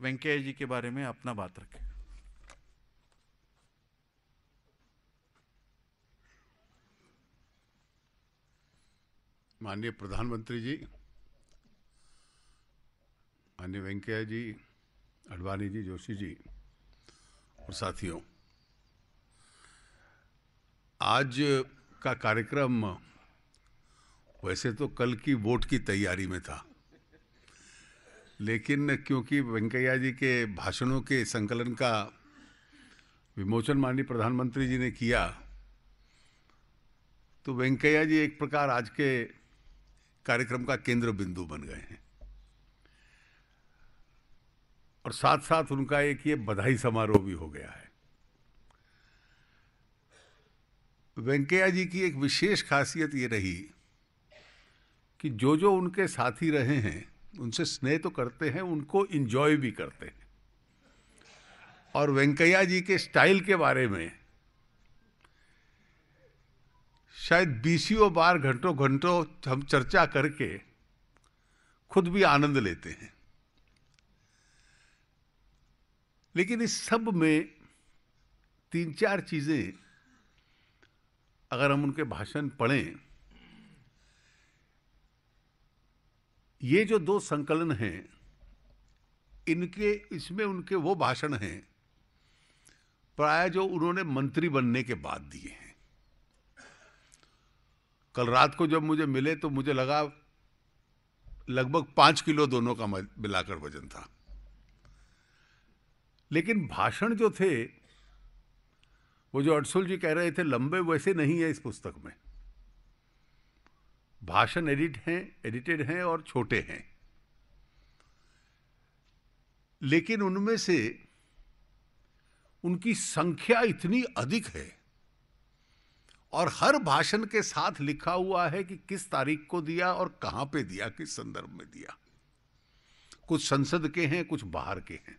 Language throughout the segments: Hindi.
वेंकैया जी के बारे में अपना बात रखें। माननीय प्रधानमंत्री जी, माननीय वेंकैया जी, अडवाणी जी, जोशी जी और साथियों, आज का कार्यक्रम वैसे तो कल की वोट की तैयारी में था, लेकिन क्योंकि वेंकैया जी के भाषणों के संकलन का विमोचन माननीय प्रधानमंत्री जी ने किया, तो वेंकैया जी एक प्रकार आज के कार्यक्रम का केंद्र बिंदु बन गए हैं। और साथ साथ उनका एक ये बधाई समारोह भी हो गया है। वेंकैया जी की एक विशेष खासियत ये रही कि जो उनके साथी रहे हैं उनसे स्नेह तो करते हैं, उनको इंजॉय भी करते हैं। और वेंकैया जी के स्टाइल के बारे में शायद बीसियों बार घंटों घंटों हम चर्चा करके खुद भी आनंद लेते हैं। लेकिन इस सब में तीन चार चीजें अगर हम उनके भाषण पढ़ें, ये जो दो संकलन हैं, इसमें उनके वो भाषण हैं प्राय जो उन्होंने मंत्री बनने के बाद दिए हैं। कल रात को जब मुझे मिले तो मुझे लगा लगभग 5 किलो दोनों का मिलाकर वजन था। लेकिन भाषण जो थे, वो जो अडसुल जी कह रहे थे लंबे, वैसे नहीं है। इस पुस्तक में भाषण एडिटेड हैं और छोटे हैं, लेकिन उनमें से उनकी संख्या इतनी अधिक है और हर भाषण के साथ लिखा हुआ है कि किस तारीख को दिया और कहां पे दिया, किस संदर्भ में दिया। कुछ संसद के हैं, कुछ बाहर के हैं।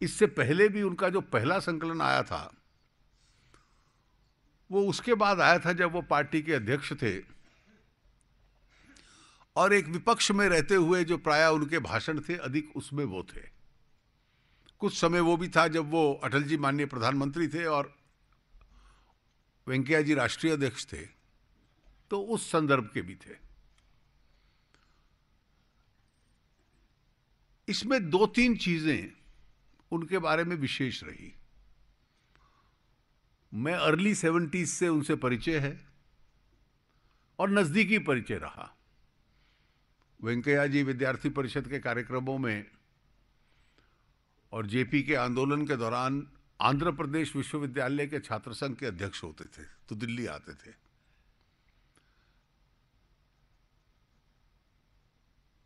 इससे पहले भी उनका जो पहला संकलन आया था, वो उसके बाद आया था जब वो पार्टी के अध्यक्ष थे और एक विपक्ष में रहते हुए जो प्राय उनके भाषण थे अधिक उसमें वो थे। कुछ समय वो भी था जब वो अटल जी माननीय प्रधानमंत्री थे और वेंकैया जी राष्ट्रीय अध्यक्ष थे, तो उस संदर्भ के भी थे। इसमें दो तीन चीजें उनके बारे में विशेष रही। मैं अर्ली 70s से उनसे परिचय है और नजदीकी परिचय रहा। वेंकैया जी विद्यार्थी परिषद के कार्यक्रमों में और जेपी के आंदोलन के दौरान आंध्र प्रदेश विश्वविद्यालय के छात्र संघ के अध्यक्ष होते थे, तो दिल्ली आते थे।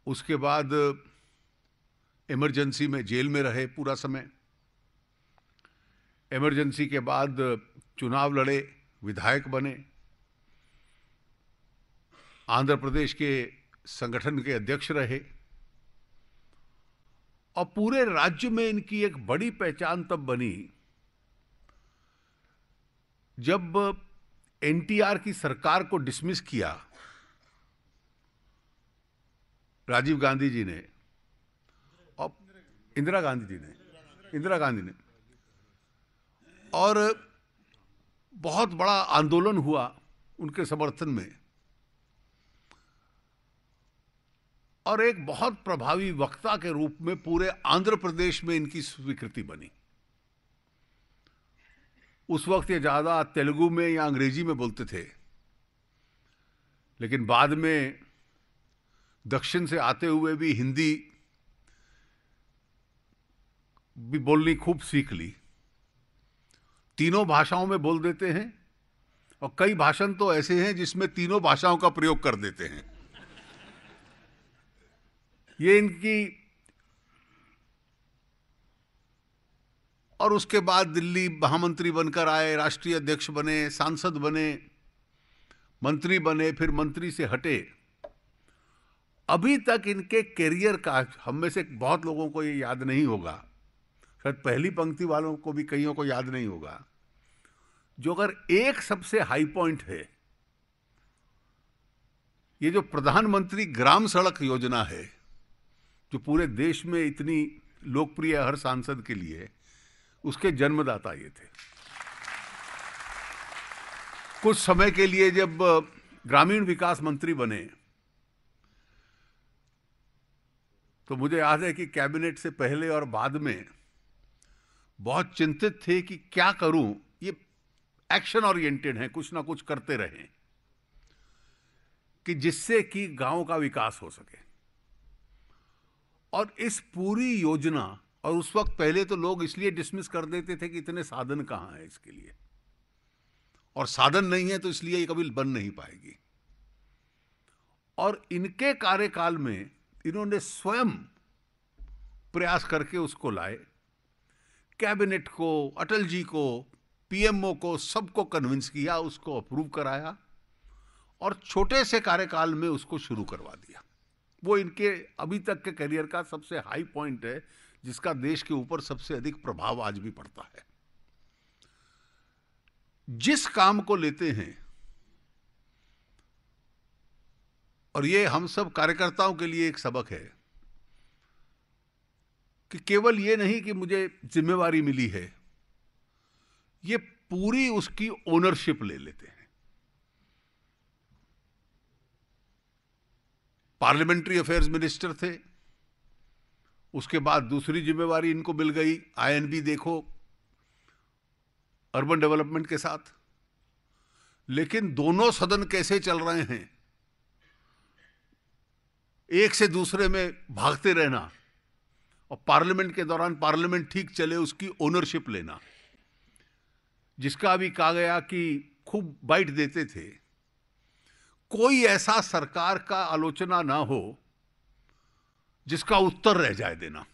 उसके बाद इमरजेंसी में जेल में रहे पूरा समय। इमरजेंसी के बाद चुनाव लड़े, विधायक बने, आंध्र प्रदेश के संगठन के अध्यक्ष रहे और पूरे राज्य में इनकी एक बड़ी पहचान तब बनी जब एनटीआर की सरकार को डिसमिस किया राजीव गांधी जी ने और इंदिरा गांधी ने और बहुत बड़ा आंदोलन हुआ उनके समर्थन में और एक बहुत प्रभावी वक्ता के रूप में पूरे आंध्र प्रदेश में इनकी स्वीकृति बनी। उस वक्त ये ज्यादा तेलुगु में या अंग्रेजी में बोलते थे, लेकिन बाद में दक्षिण से आते हुए भी हिंदी भी बोलनी खूब सीख ली। तीनों भाषाओं में बोल देते हैं और कई भाषण तो ऐसे हैं जिसमें तीनों भाषाओं का प्रयोग कर देते हैं। ये इनकी, और उसके बाद दिल्ली महामंत्री बनकर आए, राष्ट्रीय अध्यक्ष बने, सांसद बने, मंत्री बने, फिर मंत्री से हटे। अभी तक इनके करियर का हम में से बहुत लोगों को ये याद नहीं होगा, शायद पहली पंक्ति वालों को भी कईयों को याद नहीं होगा, जो अगर एक सबसे हाई पॉइंट है, ये जो प्रधानमंत्री ग्राम सड़क योजना है, जो पूरे देश में इतनी लोकप्रिय हर सांसद के लिए, उसके जन्मदाता ये थे। कुछ समय के लिए जब ग्रामीण विकास मंत्री बने तो मुझे याद है कि कैबिनेट से पहले और बाद में बहुत चिंतित थे कि क्या करूं। ये एक्शन ओरिएंटेड है, कुछ ना कुछ करते रहें कि जिससे कि गांव का विकास हो सके। और इस पूरी योजना, और उस वक्त पहले तो लोग इसलिए डिसमिस कर देते थे कि इतने साधन कहां हैं इसके लिए, और साधन नहीं है तो इसलिए ये कभी बन नहीं पाएगी। और इनके कार्यकाल में इन्होंने स्वयं प्रयास करके उसको लाए। कैबिनेट को, अटल जी को, पीएमओ को, सबको कन्विंस किया, उसको अप्रूव कराया और छोटे से कार्यकाल में उसको शुरू करवा दिया। वो इनके अभी तक के करियर का सबसे हाई पॉइंट है, जिसका देश के ऊपर सबसे अधिक प्रभाव आज भी पड़ता है। जिस काम को लेते हैं, और ये हम सब कार्यकर्ताओं के लिए एक सबक है कि केवल ये नहीं कि मुझे जिम्मेवारी मिली है, ये पूरी उसकी ओनरशिप ले लेते हैं। पार्लियामेंट्री अफेयर्स मिनिस्टर थे, उसके बाद दूसरी जिम्मेवारी इनको मिल गई आईएनबी, देखो, अर्बन डेवलपमेंट के साथ। लेकिन दोनों सदन कैसे चल रहे हैं, एक से दूसरे में भागते रहना, और पार्लियामेंट के दौरान पार्लियामेंट ठीक चले उसकी ओनरशिप लेना, जिसका अभी कहा गया कि खूब बाइट देते थे। कोई ऐसा सरकार का आलोचना ना हो जिसका उत्तर रह जाए देना,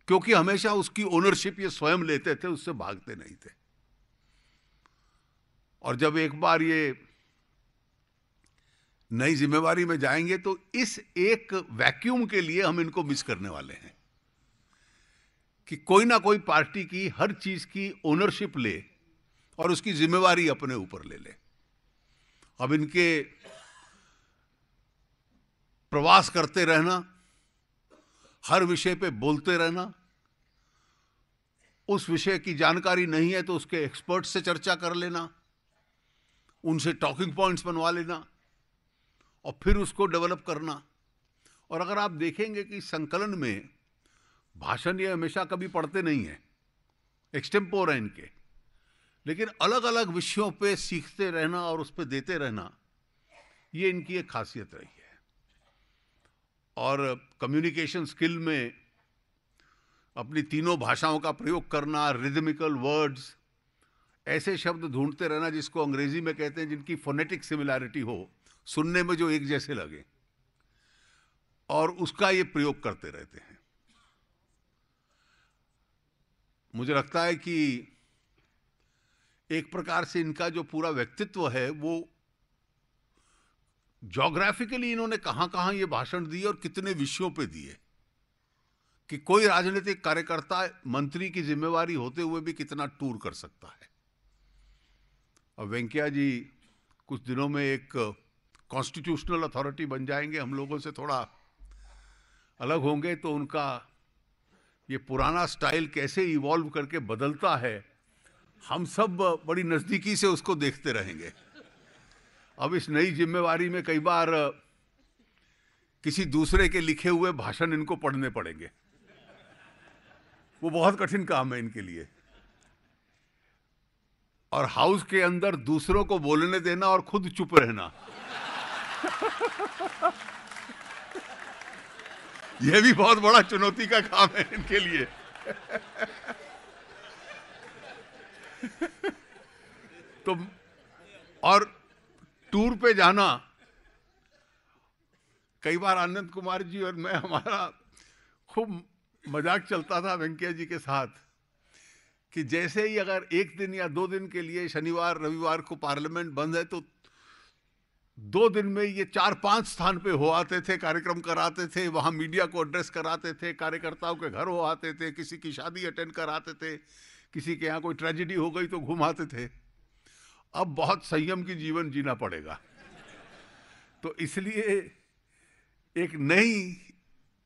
क्योंकि हमेशा उसकी ओनरशिप ये स्वयं लेते थे, उससे भागते नहीं थे। और जब एक बार ये नई जिम्मेवारी में जाएंगे तो इस एक वैक्यूम के लिए हम इनको मिस करने वाले हैं कि कोई ना कोई पार्टी की हर चीज की ओनरशिप ले और उसकी जिम्मेवारी अपने ऊपर ले ले। अब इनके प्रवास करते रहना, हर विषय पे बोलते रहना, उस विषय की जानकारी नहीं है तो उसके एक्सपर्ट से चर्चा कर लेना, उनसे टॉकिंग पॉइंट्स बनवा लेना और फिर उसको डेवलप करना। और अगर आप देखेंगे कि संकलन में भाषण ये हमेशा कभी पढ़ते नहीं है, एक्सटेम्पोर है इनके, लेकिन अलग अलग विषयों पे सीखते रहना और उस पे देते रहना, ये इनकी एक खासियत रही है। और कम्युनिकेशन स्किल में अपनी तीनों भाषाओं का प्रयोग करना, रिदमिकल वर्ड्स, ऐसे शब्द ढूंढते रहना जिसको अंग्रेजी में कहते हैं जिनकी फोनेटिक सिमिलैरिटी हो, सुनने में जो एक जैसे लगे, और उसका ये प्रयोग करते रहते हैं। मुझे लगता है कि एक प्रकार से इनका जो पूरा व्यक्तित्व है वो ज्योग्राफिकली इन्होंने कहां कहां ये भाषण दिए और कितने विषयों पे दिए, कि कोई राजनीतिक कार्यकर्ता मंत्री की जिम्मेवारी होते हुए भी कितना टूर कर सकता है। और वेंकैया जी कुछ दिनों में एक कॉन्स्टिट्यूशनल अथॉरिटी बन जाएंगे, हम लोगों से थोड़ा अलग होंगे, तो उनका ये पुराना स्टाइल कैसे इवॉल्व करके बदलता है, हम सब बड़ी नजदीकी से उसको देखते रहेंगे। अब इस नई जिम्मेवारी में कई बार किसी दूसरे के लिखे हुए भाषण इनको पढ़ने पड़ेंगे, वो बहुत कठिन काम है इनके लिए। और हाउस के अंदर दूसरों को बोलने देना और खुद चुप रहना यह भी बहुत बड़ा चुनौती का काम है इनके लिए तो और टूर पे जाना, कई बार आनंद कुमार जी और मैं, हमारा खूब मजाक चलता था वेंकैया जी के साथ कि जैसे ही अगर एक दिन या 2 दिन के लिए शनिवार रविवार को पार्लियामेंट बंद है तो 2 दिन में ये 4-5 स्थान पे हो आते थे, कार्यक्रम कराते थे, वहां मीडिया को एड्रेस कराते थे, कार्यकर्ताओं के घर हो आते थे, किसी की शादी अटेंड कराते थे, किसी के यहाँ कोई ट्रेजेडी हो गई तो घुमाते थे। अब बहुत संयम की जीवन जीना पड़ेगा, तो इसलिए एक नई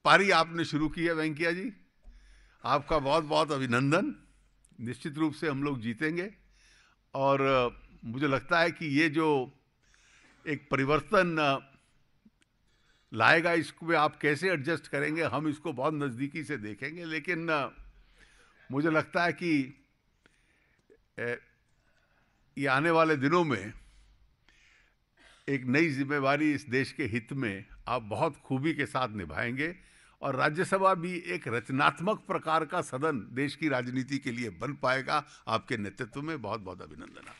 पारी आपने शुरू की है वेंकैया जी, आपका बहुत बहुत अभिनंदन। निश्चित रूप से हम लोग जीतेंगे और मुझे लगता है कि ये जो एक परिवर्तन लाएगा, इसको आप कैसे एडजस्ट करेंगे, हम इसको बहुत नज़दीकी से देखेंगे। लेकिन मुझे लगता है कि ये आने वाले दिनों में एक नई जिम्मेवारी इस देश के हित में आप बहुत खूबी के साथ निभाएंगे और राज्यसभा भी एक रचनात्मक प्रकार का सदन देश की राजनीति के लिए बन पाएगा। आपके नेतृत्व में बहुत बहुत अभिनंदन।